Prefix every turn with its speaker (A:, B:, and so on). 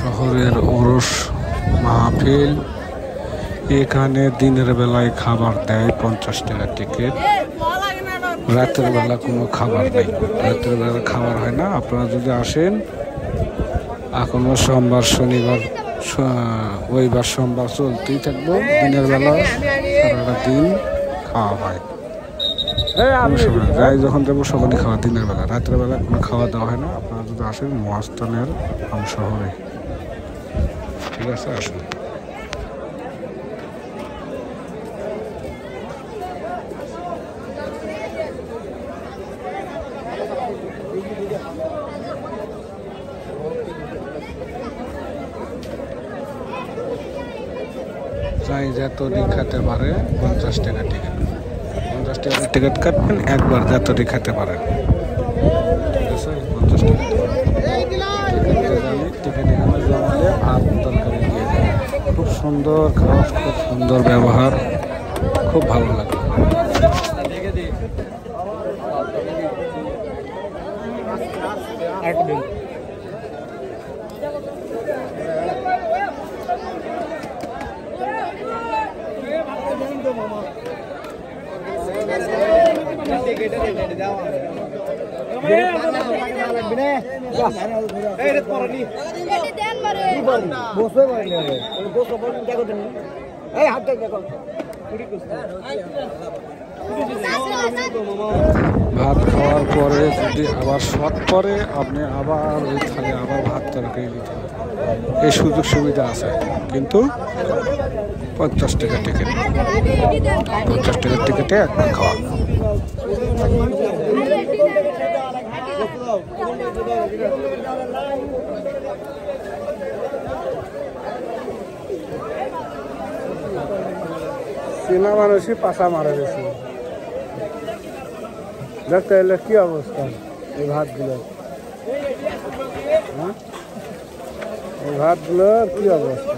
A: শহরের ওরস মাহফিল। এখানে দিনের বেলায় খাবার দেয় 50 টাকা টিকিট। রাতের বেলা কোনো খাবার নেই, রাতের বেলা খাবার হয় না। আপনারা যদি আসেন, এখনো সোমবার শনিবার রবিবার সোমবার চলতেই থাকবো। দিনের বেলা সারাটা দিন খাওয়া হয়। যাই যখন যাবো সকালে খাওয়া, দিনের বেলা। রাতের বেলা কোনো খাওয়া দাওয়া হয় না। আপনারা যদি আসেন মহাস্থানের শহরে, ঠিক আছে, আসুন। যাই যতদিন খেতে পারে 50 টাকা টিকিট। 50 টাকার টিকিট কাটবেন, একবার যতদিন খেতে পারেন, ঠিক আছে। 50 টাকা টিকিট এখানে জমালে আর তরকারি দিয়ে দেয়। খুব সুন্দর খাওয়া, খুব সুন্দর ব্যবহার, খুব ভালো লাগে। ভাত খাওয়ার পরে যদি আবার শর্ট পরে, আপনি আবার ওই থালে আবার ভাত তরকারি দিতে হবে। এই সুযোগ সুবিধা আছে, কিন্তু 50 টাকা টিকিট। 50 টাকার টিকিটে একবার খাওয়া। চীনা মানুষই পাশা মারা গেছে। দেখতে এলে কি অবস্থা এই ভাতগুলো, এই ভাতগুলোর কি অবস্থা।